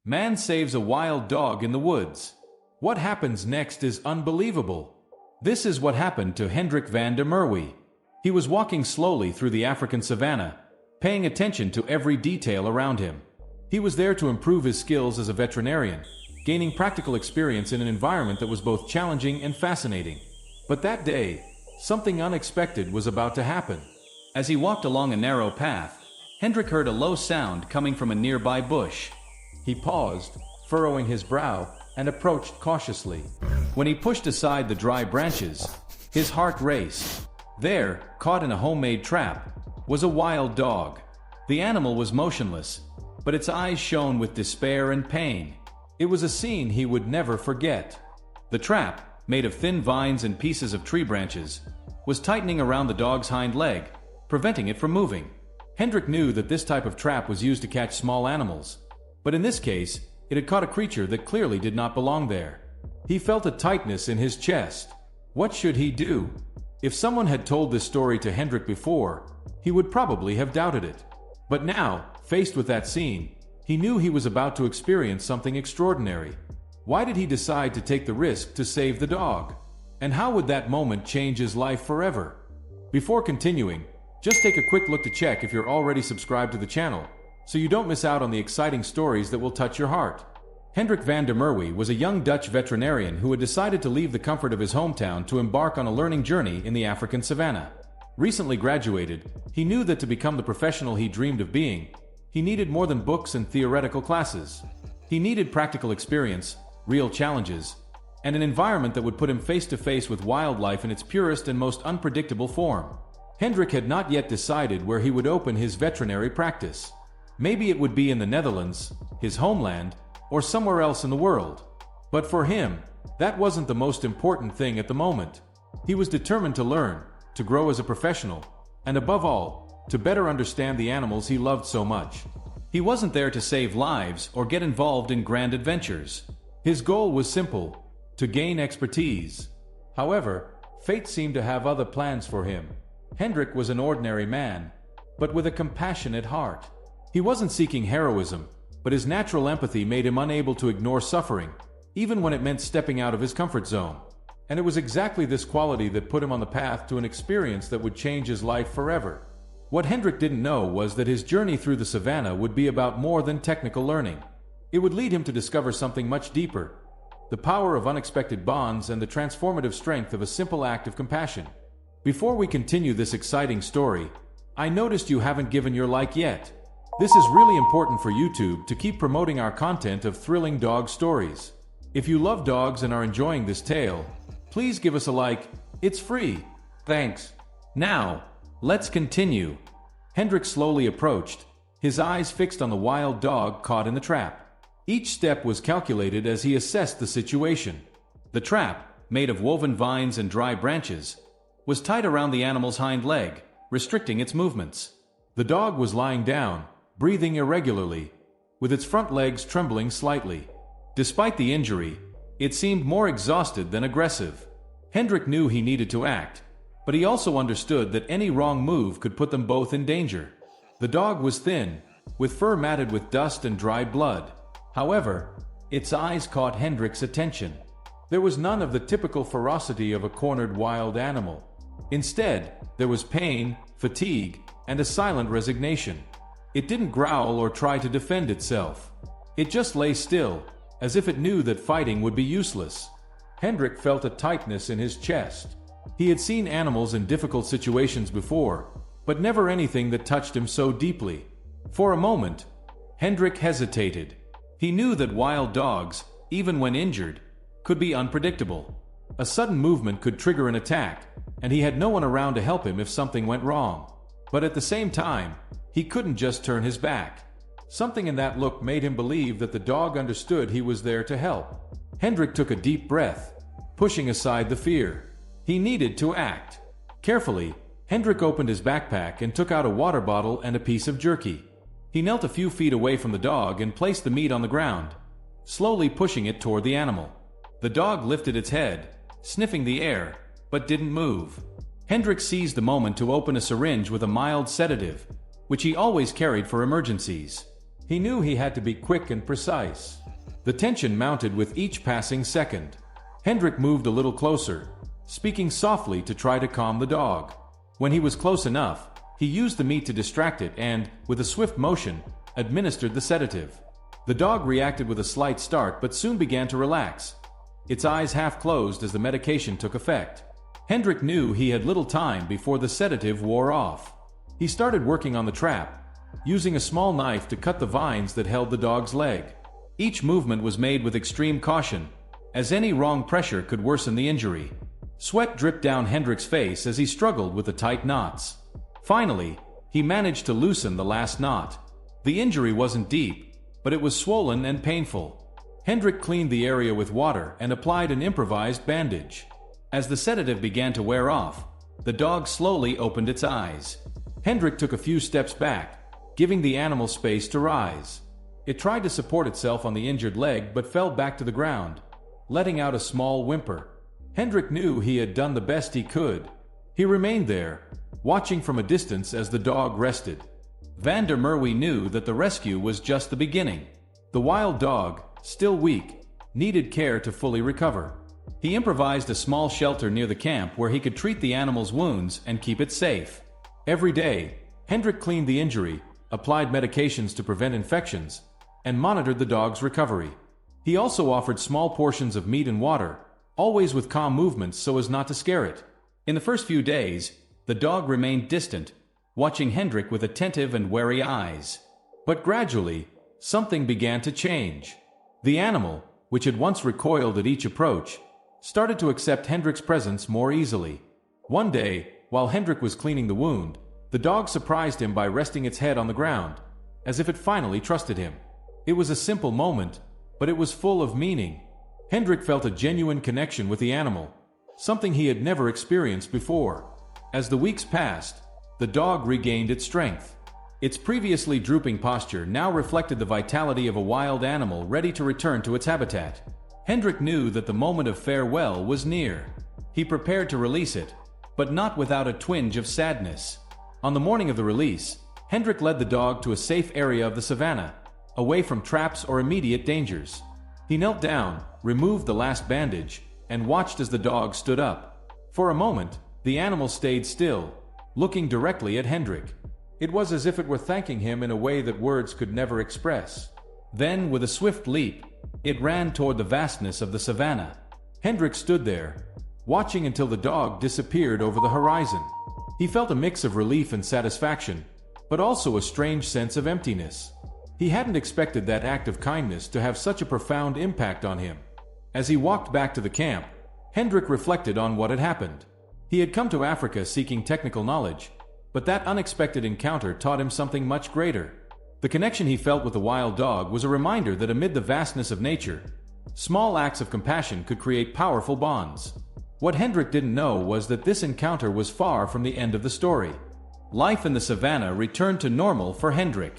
Man saves a wild dog in the woods. What happens next is unbelievable. This is what happened to Hendrik van der Merwe. He was walking slowly through the African savannah, paying attention to every detail around him. He was there to improve his skills as a veterinarian, gaining practical experience in an environment that was both challenging and fascinating. But that day, something unexpected was about to happen. As he walked along a narrow path, Hendrik heard a low sound coming from a nearby bush. He paused, furrowing his brow, and approached cautiously. When he pushed aside the dry branches, his heart raced. There, caught in a homemade trap, was a wild dog. The animal was motionless, but its eyes shone with despair and pain. It was a scene he would never forget. The trap, made of thin vines and pieces of tree branches, was tightening around the dog's hind leg, preventing it from moving. Hendrik knew that this type of trap was used to catch small animals, but in this case, it had caught a creature that clearly did not belong there. He felt a tightness in his chest. What should he do? If someone had told this story to Hendrik before, he would probably have doubted it. But now, faced with that scene, he knew he was about to experience something extraordinary. Why did he decide to take the risk to save the dog? And how would that moment change his life forever? Before continuing, just take a quick look to check if you're already subscribed to the channel, so you don't miss out on the exciting stories that will touch your heart. Hendrik van der Merwe was a young Dutch veterinarian who had decided to leave the comfort of his hometown to embark on a learning journey in the African savannah. Recently graduated, he knew that to become the professional he dreamed of being, he needed more than books and theoretical classes. He needed practical experience, real challenges, and an environment that would put him face to face with wildlife in its purest and most unpredictable form. Hendrik had not yet decided where he would open his veterinary practice. Maybe it would be in the Netherlands, his homeland, or somewhere else in the world. But for him, that wasn't the most important thing at the moment. He was determined to learn, to grow as a professional, and above all, to better understand the animals he loved so much. He wasn't there to save lives or get involved in grand adventures. His goal was simple: to gain expertise. However, fate seemed to have other plans for him. Hendrik was an ordinary man, but with a compassionate heart. He wasn't seeking heroism, but his natural empathy made him unable to ignore suffering, even when it meant stepping out of his comfort zone. And it was exactly this quality that put him on the path to an experience that would change his life forever. What Hendrik didn't know was that his journey through the savannah would be about more than technical learning. It would lead him to discover something much deeper: the power of unexpected bonds and the transformative strength of a simple act of compassion. Before we continue this exciting story, I noticed you haven't given your like yet. This is really important for YouTube to keep promoting our content of thrilling dog stories. If you love dogs and are enjoying this tale, please give us a like. It's free. Thanks. Now, let's continue. Hendrik slowly approached, his eyes fixed on the wild dog caught in the trap. Each step was calculated as he assessed the situation. The trap, made of woven vines and dry branches, was tied around the animal's hind leg, restricting its movements. The dog was lying down, breathing irregularly, with its front legs trembling slightly. Despite the injury, it seemed more exhausted than aggressive. Hendrik knew he needed to act, but he also understood that any wrong move could put them both in danger. The dog was thin, with fur matted with dust and dried blood. However, its eyes caught Hendrik's attention. There was none of the typical ferocity of a cornered wild animal. Instead, there was pain, fatigue, and a silent resignation. It didn't growl or try to defend itself. It just lay still, as if it knew that fighting would be useless. Hendrik felt a tightness in his chest. He had seen animals in difficult situations before, but never anything that touched him so deeply. For a moment, Hendrik hesitated. He knew that wild dogs, even when injured, could be unpredictable. A sudden movement could trigger an attack, and he had no one around to help him if something went wrong. But at the same time, he couldn't just turn his back. Something in that look made him believe that the dog understood he was there to help. Hendrik took a deep breath, pushing aside the fear. He needed to act. Carefully, Hendrik opened his backpack and took out a water bottle and a piece of jerky. He knelt a few feet away from the dog and placed the meat on the ground, slowly pushing it toward the animal. The dog lifted its head, sniffing the air, but didn't move. Hendrik seized the moment to open a syringe with a mild sedative, which he always carried for emergencies. He knew he had to be quick and precise. The tension mounted with each passing second. Hendrik moved a little closer, speaking softly to try to calm the dog. When he was close enough, he used the meat to distract it and, with a swift motion, administered the sedative. The dog reacted with a slight start but soon began to relax, its eyes half closed as the medication took effect. Hendrik knew he had little time before the sedative wore off. He started working on the trap, using a small knife to cut the vines that held the dog's leg. Each movement was made with extreme caution, as any wrong pressure could worsen the injury. Sweat dripped down Hendrik's face as he struggled with the tight knots. Finally, he managed to loosen the last knot. The injury wasn't deep, but it was swollen and painful. Hendrik cleaned the area with water and applied an improvised bandage. As the sedative began to wear off, the dog slowly opened its eyes. Hendrik took a few steps back, giving the animal space to rise. It tried to support itself on the injured leg but fell back to the ground, letting out a small whimper. Hendrik knew he had done the best he could. He remained there, watching from a distance as the dog rested. Van der Merwe knew that the rescue was just the beginning. The wild dog, still weak, needed care to fully recover. He improvised a small shelter near the camp where he could treat the animal's wounds and keep it safe. Every day, Hendrik cleaned the injury, applied medications to prevent infections, and monitored the dog's recovery. He also offered small portions of meat and water, always with calm movements so as not to scare it. In the first few days, the dog remained distant, watching Hendrik with attentive and wary eyes. But gradually, something began to change. The animal, which had once recoiled at each approach, started to accept Hendrik's presence more easily. One day, while Hendrik was cleaning the wound, the dog surprised him by resting its head on the ground, as if it finally trusted him. It was a simple moment, but it was full of meaning. Hendrik felt a genuine connection with the animal, something he had never experienced before. As the weeks passed, the dog regained its strength. Its previously drooping posture now reflected the vitality of a wild animal ready to return to its habitat. Hendrik knew that the moment of farewell was near. He prepared to release it, but not without a twinge of sadness. On the morning of the release, Hendrik led the dog to a safe area of the savannah, away from traps or immediate dangers. He knelt down, removed the last bandage, and watched as the dog stood up. For a moment, the animal stayed still, looking directly at Hendrik. It was as if it were thanking him in a way that words could never express. Then, with a swift leap, it ran toward the vastness of the savannah. Hendrik stood there, watching until the dog disappeared over the horizon. He felt a mix of relief and satisfaction, but also a strange sense of emptiness. He hadn't expected that act of kindness to have such a profound impact on him. As he walked back to the camp, Hendrik reflected on what had happened. He had come to Africa seeking technical knowledge, but that unexpected encounter taught him something much greater. The connection he felt with the wild dog was a reminder that amid the vastness of nature, small acts of compassion could create powerful bonds. What Hendrik didn't know was that this encounter was far from the end of the story. Life in the savannah returned to normal for Hendrik.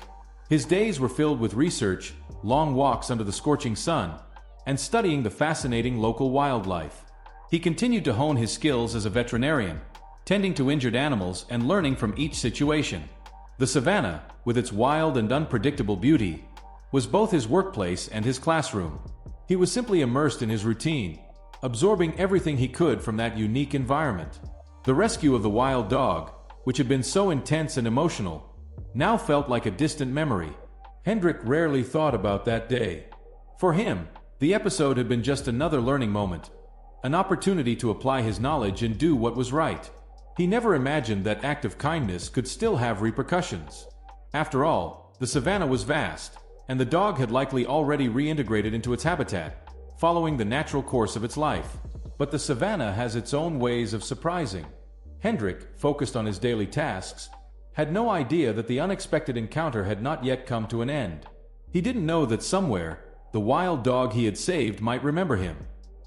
His days were filled with research, long walks under the scorching sun, and studying the fascinating local wildlife. He continued to hone his skills as a veterinarian, tending to injured animals and learning from each situation. The savannah, with its wild and unpredictable beauty, was both his workplace and his classroom. He was simply immersed in his routine, absorbing everything he could from that unique environment. The rescue of the wild dog, which had been so intense and emotional, now felt like a distant memory. Hendrik rarely thought about that day. For him, the episode had been just another learning moment, an opportunity to apply his knowledge and do what was right. He never imagined that act of kindness could still have repercussions. After all, the savannah was vast, and the dog had likely already reintegrated into its habitat, following the natural course of its life. But the savannah has its own ways of surprising. Hendrik, focused on his daily tasks, had no idea that the unexpected encounter had not yet come to an end. He didn't know that somewhere, the wild dog he had saved might remember him.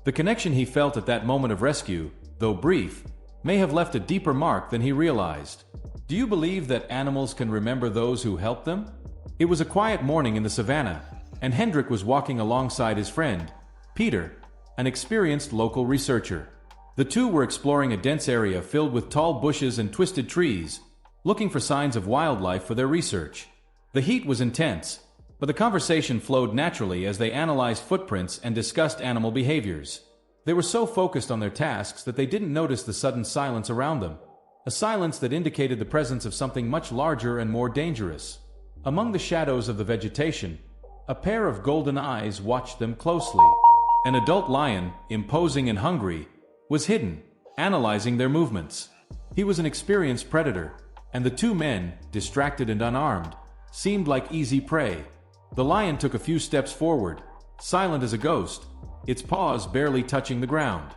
The connection he felt at that moment of rescue, though brief, may have left a deeper mark than he realized. Do you believe that animals can remember those who help them? It was a quiet morning in the savannah, and Hendrik was walking alongside his friend, Peter, an experienced local researcher. The two were exploring a dense area filled with tall bushes and twisted trees, looking for signs of wildlife for their research. The heat was intense, But the conversation flowed naturally as they analyzed footprints and discussed animal behaviors. They were so focused on their tasks that they didn't notice the sudden silence around them, a silence that indicated the presence of something much larger and more dangerous. Among the shadows of the vegetation, a pair of golden eyes watched them closely. An adult lion, imposing and hungry, was hidden, analyzing their movements. He was an experienced predator, and the two men, distracted and unarmed, seemed like easy prey. The lion took a few steps forward, silent as a ghost, its paws barely touching the ground.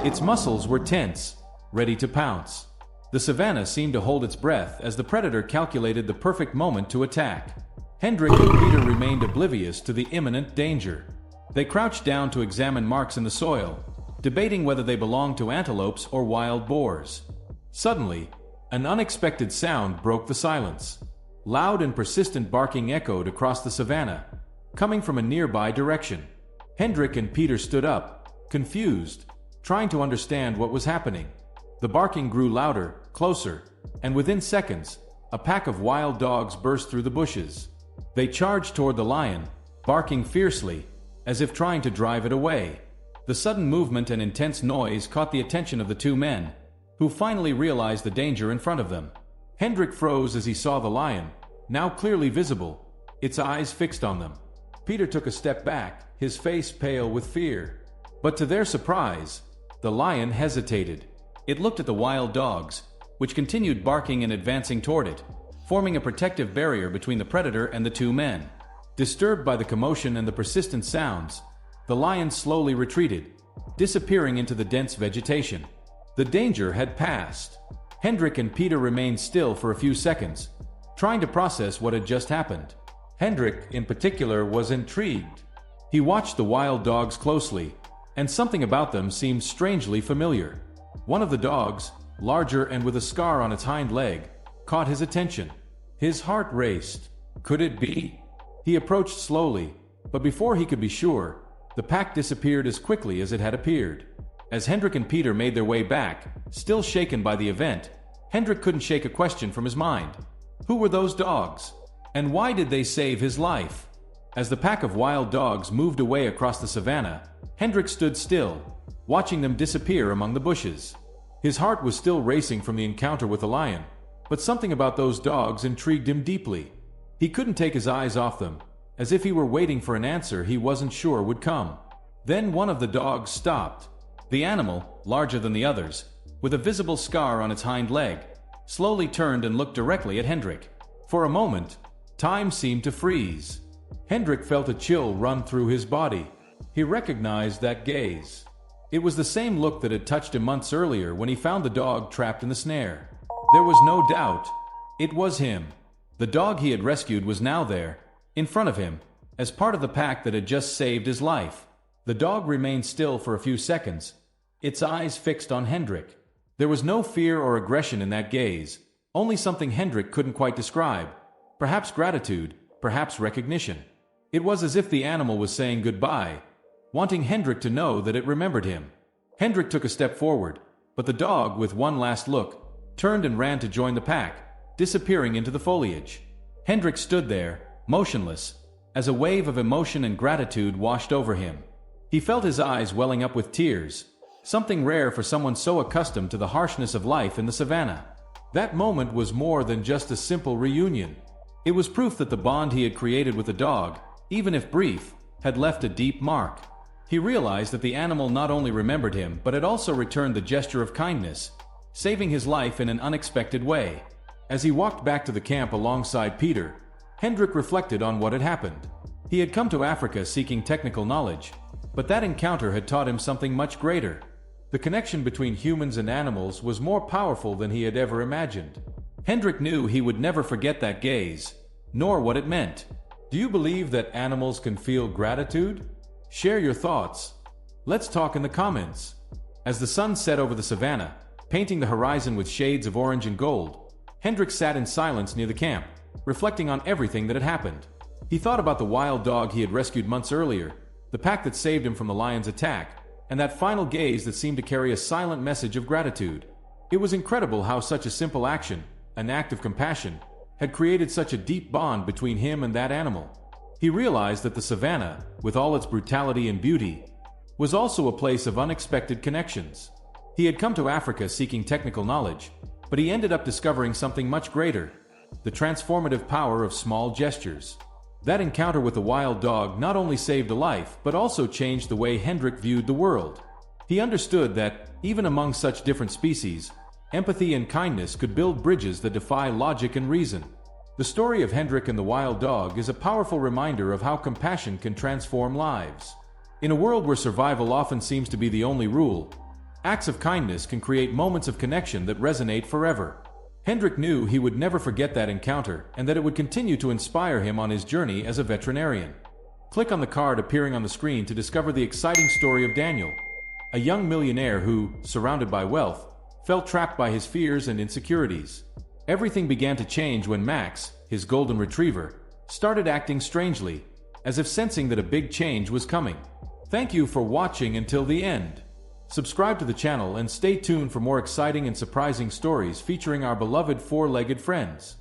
Its muscles were tense, ready to pounce. The savannah seemed to hold its breath as the predator calculated the perfect moment to attack. Hendrik and Peter remained oblivious to the imminent danger. They crouched down to examine marks in the soil, debating whether they belonged to antelopes or wild boars. Suddenly, an unexpected sound broke the silence. Loud and persistent barking echoed across the savannah, coming from a nearby direction. Hendrik and Peter stood up, confused, trying to understand what was happening. The barking grew louder, closer, and within seconds, a pack of wild dogs burst through the bushes. They charged toward the lion, barking fiercely, as if trying to drive it away. The sudden movement and intense noise caught the attention of the two men, who finally realized the danger in front of them. Hendrik froze as he saw the lion, now clearly visible, its eyes fixed on them. Peter took a step back, his face pale with fear. But to their surprise, the lion hesitated. It looked at the wild dogs, which continued barking and advancing toward it, forming a protective barrier between the predator and the two men. Disturbed by the commotion and the persistent sounds, the lion slowly retreated, disappearing into the dense vegetation. The danger had passed. Hendrik and Peter remained still for a few seconds, trying to process what had just happened. Hendrik, in particular, was intrigued. He watched the wild dogs closely, and something about them seemed strangely familiar. One of the dogs, larger and with a scar on its hind leg, caught his attention. His heart raced. Could it be? He approached slowly, but before he could be sure, the pack disappeared as quickly as it had appeared. As Hendrik and Peter made their way back, still shaken by the event, Hendrik couldn't shake a question from his mind. Who were those dogs? And why did they save his life? As the pack of wild dogs moved away across the savannah, Hendrik stood still, watching them disappear among the bushes. His heart was still racing from the encounter with the lion, but something about those dogs intrigued him deeply. He couldn't take his eyes off them, as if he were waiting for an answer he wasn't sure would come. Then one of the dogs stopped. The animal, larger than the others, with a visible scar on its hind leg, slowly turned and looked directly at Hendrik. For a moment, time seemed to freeze. Hendrik felt a chill run through his body. He recognized that gaze. It was the same look that had touched him months earlier when he found the dog trapped in the snare. There was no doubt. It was him. The dog he had rescued was now there, in front of him, as part of the pack that had just saved his life. The dog remained still for a few seconds, its eyes fixed on Hendrik. There was no fear or aggression in that gaze, only something Hendrik couldn't quite describe. Perhaps gratitude, perhaps recognition. It was as if the animal was saying goodbye, wanting Hendrik to know that it remembered him. Hendrik took a step forward, but the dog, with one last look, turned and ran to join the pack, disappearing into the foliage. Hendrik stood there, motionless, as a wave of emotion and gratitude washed over him. He felt his eyes welling up with tears, something rare for someone so accustomed to the harshness of life in the savannah. That moment was more than just a simple reunion. It was proof that the bond he had created with the dog, even if brief, had left a deep mark. He realized that the animal not only remembered him but had also returned the gesture of kindness, saving his life in an unexpected way. As he walked back to the camp alongside Peter, Hendrik reflected on what had happened. He had come to Africa seeking technical knowledge, but that encounter had taught him something much greater. The connection between humans and animals was more powerful than he had ever imagined. Hendrik knew he would never forget that gaze, nor what it meant. Do you believe that animals can feel gratitude? Share your thoughts. Let's talk in the comments. As the sun set over the savannah, painting the horizon with shades of orange and gold, Hendrik sat in silence near the camp, reflecting on everything that had happened. He thought about the wild dog he had rescued months earlier, the pack that saved him from the lion's attack, and that final gaze that seemed to carry a silent message of gratitude. It was incredible how such a simple action, an act of compassion, had created such a deep bond between him and that animal. He realized that the savannah, with all its brutality and beauty, was also a place of unexpected connections. He had come to Africa seeking technical knowledge, but he ended up discovering something much greater: the transformative power of small gestures. That encounter with the wild dog not only saved a life, but also changed the way Hendrik viewed the world. He understood that, even among such different species, empathy and kindness could build bridges that defy logic and reason. The story of Hendrik and the wild dog is a powerful reminder of how compassion can transform lives. In a world where survival often seems to be the only rule, acts of kindness can create moments of connection that resonate forever. Hendrik knew he would never forget that encounter and that it would continue to inspire him on his journey as a veterinarian. Click on the card appearing on the screen to discover the exciting story of Daniel, a young millionaire who, surrounded by wealth, felt trapped by his fears and insecurities. Everything began to change when Max, his golden retriever, started acting strangely, as if sensing that a big change was coming. Thank you for watching until the end. Subscribe to the channel and stay tuned for more exciting and surprising stories featuring our beloved four-legged friends.